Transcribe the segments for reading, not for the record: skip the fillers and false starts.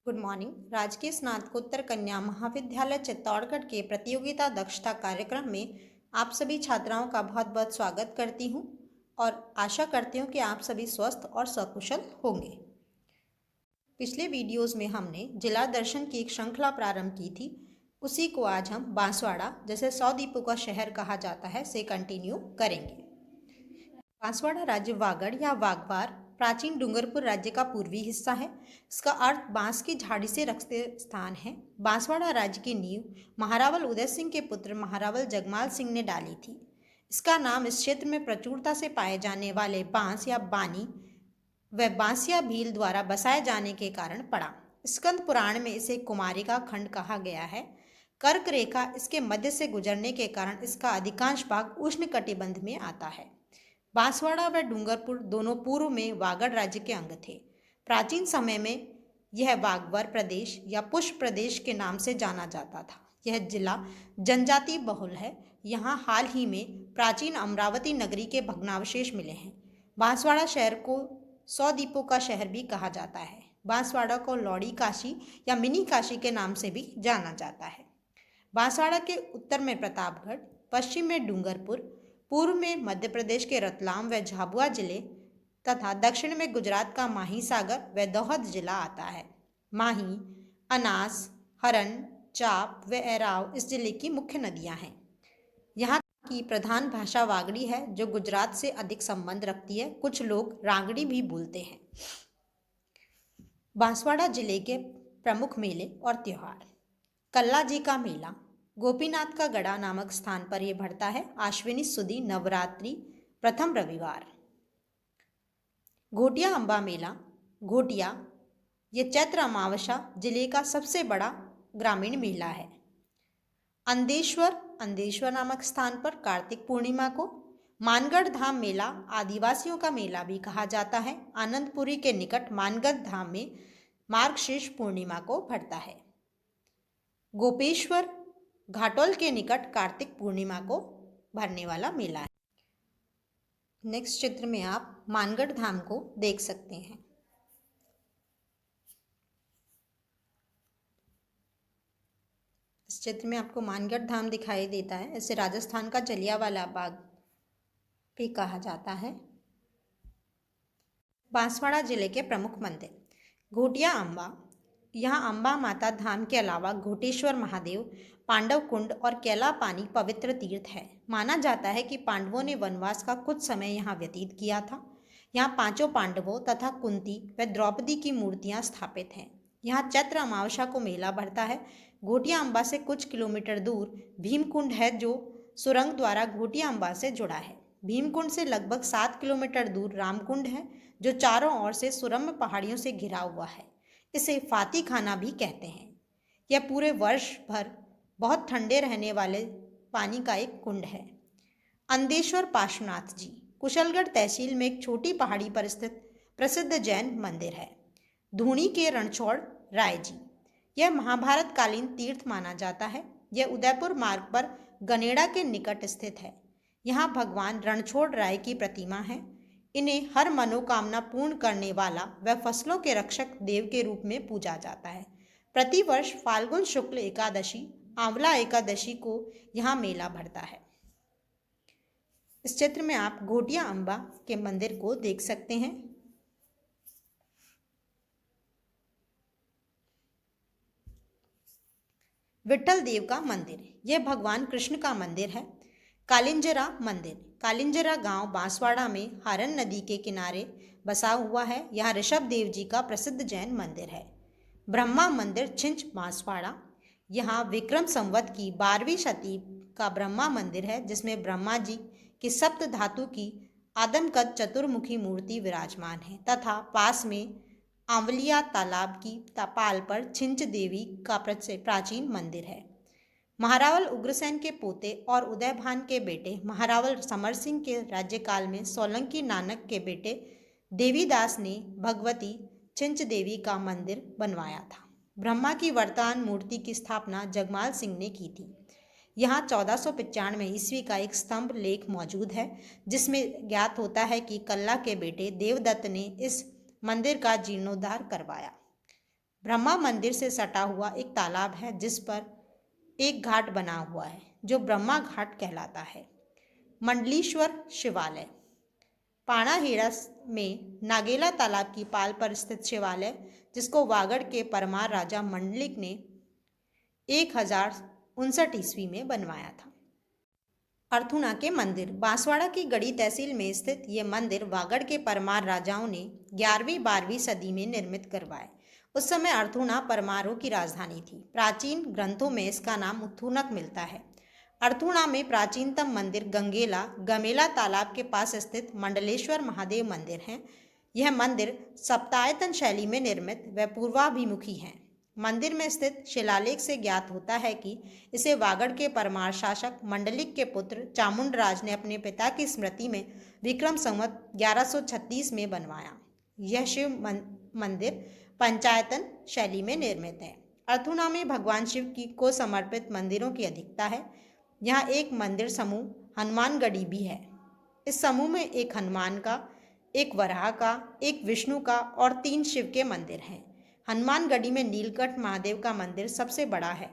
Good morning. राजकीय स्नातकोत्तर कन्या महाविद्यालय चित्तौड़गढ़ के प्रतियोगिता दक्षता कार्यक्रम में आप सभी छात्राओं का बहुत बहुत स्वागत करती हूं और आशा करती हूं कि आप सभी स्वस्थ और सकुशल होंगे। पिछले वीडियोस में हमने जिला दर्शन की एक श्रृंखला प्रारंभ की थी, उसी को आज हम बांसवाड़ा, जैसे 100 दीपों का शहर कहा जाता है, से कंटिन्यू करेंगे। बांसवाड़ा राज्य वागड़ या वागवार प्राचीन डूंगरपुर राज्य का पूर्वी हिस्सा है। इसका अर्थ बांस की झाड़ी से रखते स्थान है। बांसवाड़ा राज्य की नींव महारावल उदय सिंह के पुत्र महारावल जगमाल सिंह ने डाली थी। इसका नाम इस क्षेत्र में प्रचुरता से पाए जाने वाले बांस या बानी व बांसिया भील द्वारा बसाए जाने के कारण पड़ा। स्कंद पुराण में इसे कुमारिका खंड कहा गया है। कर्क रेखा इसके मध्य से गुजरने के कारण इसका अधिकांश भाग उष्ण कटिबंध में आता है। बांसवाड़ा व डूंगरपुर दोनों पूर्व में वागड़ राज्य के अंग थे। प्राचीन समय में यह वागवर प्रदेश या पुष्प प्रदेश के नाम से जाना जाता था। यह जिला जनजाति बहुल है। यहाँ हाल ही में प्राचीन अमरावती नगरी के भग्नावशेष मिले हैं। बांसवाड़ा शहर को 100 दीपों का शहर भी कहा जाता है। बांसवाड़ा को लौड़ी काशी या मिनी काशी के नाम से भी जाना जाता है। बांसवाड़ा के उत्तर में प्रतापगढ़, पश्चिम में डूंगरपुर, पूर्व में मध्य प्रदेश के रतलाम व झाबुआ जिले तथा दक्षिण में गुजरात का माही सागर व दोहद जिला आता है। माही, अनास, हरन, चाप व एराव इस जिले की मुख्य नदियां हैं। यहाँ की प्रधान भाषा वागड़ी है, जो गुजरात से अधिक संबंध रखती है। कुछ लोग रांगड़ी भी बोलते हैं। बांसवाड़ा जिले के प्रमुख मेले और त्योहार। कल्ला जी का मेला गोपीनाथ का गड़ा नामक स्थान पर यह बढ़ता है। आश्विनी सुदी नवरात्रि प्रथम रविवार। घोटिया अम्बा मेला घोटिया, ये चैत्र अमावस्या जिले का सबसे बड़ा ग्रामीण मेला है। अंदेश्वर नामक स्थान पर कार्तिक पूर्णिमा को। मानगढ़ धाम मेला आदिवासियों का मेला भी कहा जाता है। आनंदपुरी के निकट मानगढ़ धाम में मार्गशीर्ष पूर्णिमा को बढ़ता है। गोपेश्वर घाटोल के निकट कार्तिक पूर्णिमा को भरने वाला मेला है। नेक्स्ट चित्र में आप मानगढ़ धाम को देख सकते हैं। इस चित्र में आपको मानगढ़ धाम दिखाई देता है। इसे राजस्थान का जलियांवाला बाग भी कहा जाता है। बांसवाड़ा जिले के प्रमुख मंदिर। घोटिया अम्बा, यहाँ अम्बा माता धाम के अलावा घोटेश्वर महादेव, पांडव कुंड और कैला पानी पवित्र तीर्थ है। माना जाता है कि पांडवों ने वनवास का कुछ समय यहाँ व्यतीत किया था। यहाँ पांचों पांडवों तथा कुंती व द्रौपदी की मूर्तियाँ स्थापित हैं। यहाँ चैत्र अमावस्या को मेला बढ़ता है। घोटिया अम्बा से कुछ किलोमीटर दूर भीमकुंड है, जो सुरंग द्वारा घोटिया अम्बा से जुड़ा है। भीमकुंड से लगभग 7 किलोमीटर दूर रामकुंड है, जो चारों ओर से सुरम्य पहाड़ियों से घिरा हुआ है। इसे फाती खाना भी कहते हैं। यह पूरे वर्ष भर बहुत ठंडे रहने वाले पानी का एक कुंड है। अंदेश्वर पार्श्वनाथ जी कुशलगढ़ तहसील में एक छोटी पहाड़ी पर स्थित प्रसिद्ध जैन मंदिर है। धूणी के रणछोड़ राय जी, यह महाभारत कालीन तीर्थ माना जाता है। यह उदयपुर मार्ग पर गनेड़ा के निकट स्थित है। यहाँ भगवान रणछोड़ राय की प्रतिमा है। इन्हें हर मनोकामना पूर्ण करने वाला व फसलों के रक्षक देव के रूप में पूजा जाता है। प्रतिवर्ष फाल्गुन शुक्ल एकादशी, आंवला एकादशी को यहाँ मेला भरता है। इस चित्र में आप घोटिया अम्बा के मंदिर को देख सकते हैं। विठल देव का मंदिर, यह भगवान कृष्ण का मंदिर है। कालिंजरा मंदिर, कालिंजरा गांव बांसवाड़ा में हारन नदी के किनारे बसा हुआ है। यहाँ ऋषभ देव जी का प्रसिद्ध जैन मंदिर है। ब्रह्मा मंदिर छिंच बांसवाड़ा, यहाँ विक्रम संवत की 12वीं शती का ब्रह्मा मंदिर है, जिसमें ब्रह्मा जी की सप्त धातु की आदमकद चतुर्मुखी मूर्ति विराजमान है तथा पास में आंवलिया तालाब की पाल पर छिंच देवी का प्राचीन मंदिर है। महारावल उग्रसेन के पोते और उदयभान के बेटे महारावल समर सिंह के राज्यकाल में सोलंकी नानक के बेटे देवीदास ने भगवती छिंच देवी का मंदिर बनवाया था। ब्रह्मा की वर्तमान मूर्ति की स्थापना जगमाल सिंह ने की थी। यहाँ 1495 ईस्वी का एक स्तंभ लेख मौजूद है, जिसमें ज्ञात होता है कि कल्ला के बेटे देवदत्त ने इस मंदिर का जीर्णोद्धार करवाया। ब्रह्मा मंदिर से सटा हुआ एक तालाब है जिस पर एक घाट बना हुआ है जो ब्रह्मा घाट कहलाता है। मंडलीश्वर शिवालय पाणाहेड़ा में नागेला तालाब की पाल पर स्थित शिवालय, जिसको वागड़ के परमार राजा मंडलिक ने 1059 ईस्वी में बनवाया था। अर्थुणा के मंदिर बांसवाड़ा की गढ़ी तहसील में स्थित ये मंदिर वागड़ के परमार राजाओं ने 11वीं-12वीं सदी में निर्मित करवाए। उस समय अर्थुणा परमारों की राजधानी थी। प्राचीन ग्रंथों में इसका नाम उत्थुनक मिलता है। अर्थुणा में प्राचीनतम मंदिर गमेला तालाब के पास स्थित मंडलेश्वर महादेव मंदिर है। यह मंदिर सप्तायतन शैली में निर्मित व पूर्वाभिमुखी है। मंदिर में स्थित शिलालेख से ज्ञात होता है कि इसे वागड़ के परमार शासक मंडलिक के पुत्र चामुंडराज ने अपने पिता की स्मृति में विक्रम संवत 1136 में बनवाया। यह शिव मंदिर पंचायतन शैली में निर्मित है। अर्थुणा में भगवान शिव को समर्पित मंदिरों की अधिकता है। यहाँ एक मंदिर समूह हनुमानगढ़ी भी है। इस समूह में एक हनुमान का, एक वराह का, एक विष्णु का और 3 शिव के मंदिर हैं। हनुमानगढ़ी में नीलकंठ महादेव का मंदिर सबसे बड़ा है।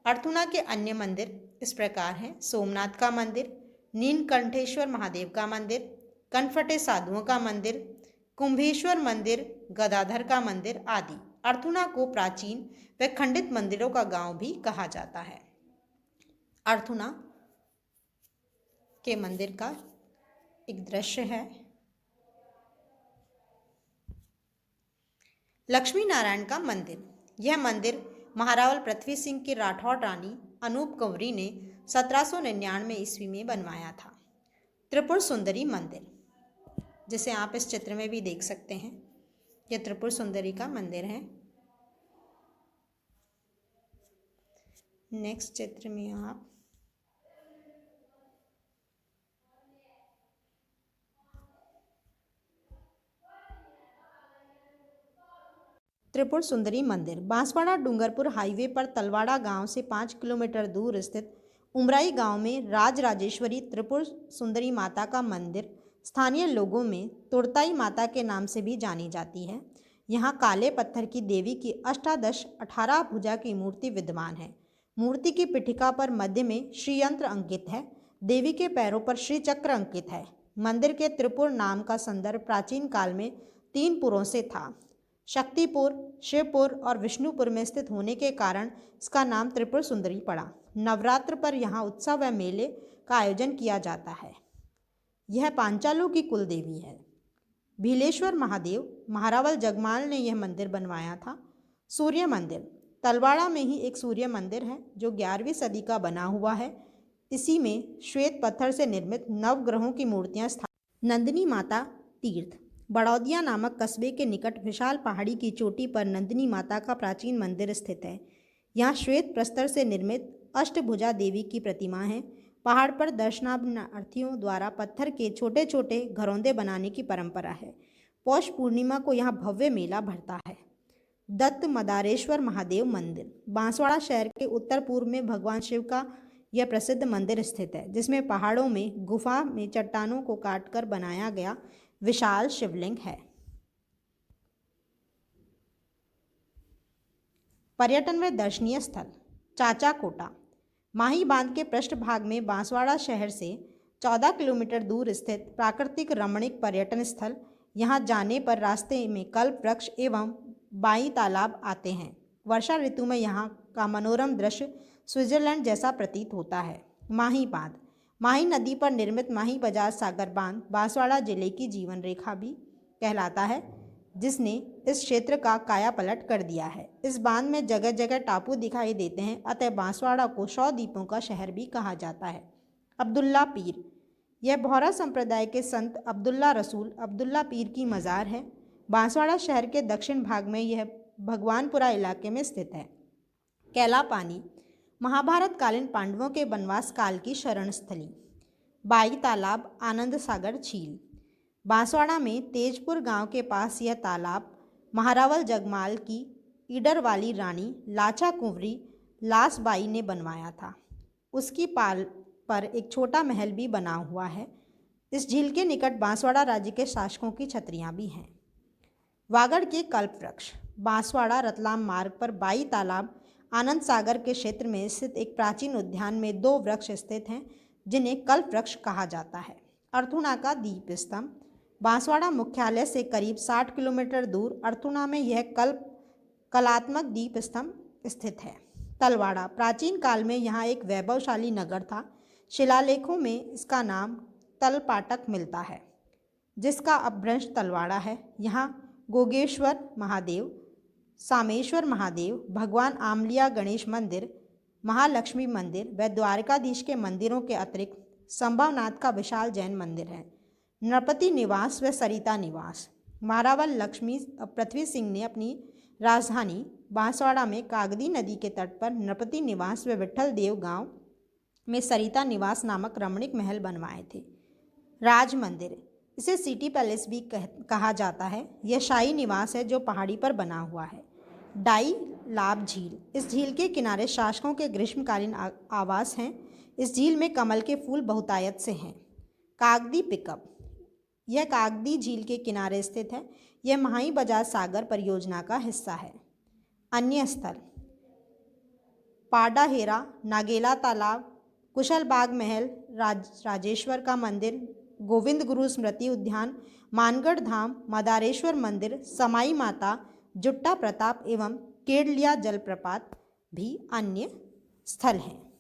अर्थुणा के अन्य मंदिर इस प्रकार हैं: सोमनाथ का मंदिर, नीलकंठेश्वर महादेव का मंदिर, कनफटे साधुओं का मंदिर, कुंभेश्वर मंदिर, गदाधर का मंदिर आदि। अर्थुणा को प्राचीन व खंडित मंदिरों का गांव भी कहा जाता है। अर्थुणा के मंदिर का एक दृश्य है। लक्ष्मी नारायण का मंदिर, यह मंदिर महारावल पृथ्वी सिंह की राठौड़ रानी अनूप कंवरी ने 1799 ईस्वी में बनवाया था। त्रिपुर सुंदरी मंदिर, जिसे आप इस चित्र में भी देख सकते हैं, यह त्रिपुर सुंदरी का मंदिर है। नेक्स्ट चित्र में आप त्रिपुर सुंदरी मंदिर बांसवाड़ा डूंगरपुर हाईवे पर तलवाड़ा गांव से 5 किलोमीटर दूर स्थित उमराई गांव में राजराजेश्वरी त्रिपुर सुंदरी माता का मंदिर स्थानीय लोगों में तुरताई माता के नाम से भी जानी जाती है। यहाँ काले पत्थर की देवी की 18 भुजा की मूर्ति विद्यमान है। मूर्ति की पीठिका पर मध्य में श्रीयंत्र अंकित है। देवी के पैरों पर श्री चक्र अंकित है। मंदिर के त्रिपुर नाम का संदर्भ प्राचीन काल में 3 पुरों से था। शक्तिपुर, शिवपुर और विष्णुपुर में स्थित होने के कारण इसका नाम त्रिपुर सुंदरी पड़ा। नवरात्र पर यहाँ उत्सव व मेले का आयोजन किया जाता है। यह पांचालों की कुल देवी है। भीलेश्वर महादेव महारावल जगमाल ने यह मंदिर बनवाया था। सूर्य मंदिर तलवाड़ा में ही एक सूर्य मंदिर है जो 11वीं सदी का बना हुआ है। इसी में श्वेत पत्थर से निर्मित नवग्रहों की मूर्तियां स्थापित। नंदिनी माता तीर्थ बड़ौदिया नामक कस्बे के निकट विशाल पहाड़ी की चोटी पर नंदिनी माता का प्राचीन मंदिर स्थित है। यहाँ श्वेत प्रस्तर से निर्मित अष्टभुजा देवी की प्रतिमा है। पहाड़ पर दर्शनार्थियों द्वारा पत्थर के छोटे छोटे घरौंदे बनाने की परंपरा है। पौष पूर्णिमा को यहाँ भव्य मेला भरता है। दत्त मदारेश्वर महादेव मंदिर बांसवाड़ा शहर के उत्तर पूर्व में भगवान शिव का यह प्रसिद्ध मंदिर स्थित है, जिसमें पहाड़ों में गुफा में चट्टानों को काटकर बनाया गया विशाल शिवलिंग है। पर्यटन व दर्शनीय स्थल चाचा कोटा माही बांध के पृष्ठभाग में बांसवाड़ा शहर से 14 किलोमीटर दूर स्थित प्राकृतिक रमणीक पर्यटन स्थल। यहाँ जाने पर रास्ते में कल्प वृक्ष एवं बाई तालाब आते हैं। वर्षा ऋतु में यहाँ का मनोरम दृश्य स्विट्जरलैंड जैसा प्रतीत होता है। माही बांध माही नदी पर निर्मित माही बजाज सागर बांध बांसवाड़ा जिले की जीवन रेखा भी कहलाता है, जिसने इस क्षेत्र का कायापलट कर दिया है। इस बांध में जगह जगह टापू दिखाई देते हैं, अतः बांसवाड़ा को 100 द्वीपों का शहर भी कहा जाता है। अब्दुल्ला पीर यह बोहरा संप्रदाय के संत अब्दुल्ला रसूल अब्दुल्ला पीर की मज़ार है। बांसवाड़ा शहर के दक्षिण भाग में यह भगवानपुरा इलाके में स्थित है। कैला पानी महाभारत कालीन पांडवों के वनवास काल की शरण स्थली। बाई तालाब आनंद सागर झील बांसवाड़ा में तेजपुर गांव के पास यह तालाब महारावल जगमाल की ईडर वाली रानी लाचा कुंवरी लासबाई ने बनवाया था। उसकी पाल पर एक छोटा महल भी बना हुआ है। इस झील के निकट बांसवाड़ा राज्य के शासकों की छतरियां भी हैं। वागड़ के कल्प वृक्ष बांसवाड़ा रतलाम मार्ग पर बाई तालाब आनंद सागर के क्षेत्र में स्थित एक प्राचीन उद्यान में 2 वृक्ष स्थित हैं जिन्हें कल्प वृक्ष कहा जाता है। अर्थुना का दीप स्तंभ। बांसवाड़ा मुख्यालय से करीब 60 किलोमीटर दूर अर्थुना में यह कलात्मक दीप स्तंभ स्थित है। तलवाड़ा। प्राचीन काल में यहाँ एक वैभवशाली नगर था। शिलालेखों में इसका नाम तलपाटक मिलता है जिसका अपभ्रंश तलवाड़ा है। यहाँ गोगेश्वर महादेव, सामेश्वर महादेव, भगवान आमलिया गणेश मंदिर, महालक्ष्मी मंदिर व द्वारकाधीश के मंदिरों के अतिरिक्त संभवनाथ का विशाल जैन मंदिर है। नृपति निवास व सरिता निवास। मारावल लक्ष्मी पृथ्वी सिंह ने अपनी राजधानी बांसवाड़ा में कागदी नदी के तट पर नृपति निवास व विठल देव गांव में सरिता निवास नामक रमणीक महल बनवाए थे। राज मंदिर, इसे सिटी पैलेस भी कहा जाता है। यह शाही निवास है जो पहाड़ी पर बना हुआ है। डाई लाभ झील। इस झील के किनारे शासकों के ग्रीष्मकालीन आवास हैं। इस झील में कमल के फूल बहुतायत से हैं। कागदी पिकअप, यह कागदी झील के किनारे स्थित है। यह महाई बजाज सागर परियोजना का हिस्सा है। अन्य स्थल पाडाहेरा, नागेला तालाब, कुशलबाग महल, राजेश्वर का मंदिर, गोविंद गुरु स्मृति उद्यान, मानगढ़ धाम, मदारेश्वर मंदिर, समाई माता, जुट्टा प्रताप एवं केडलिया जलप्रपात भी अन्य स्थल हैं।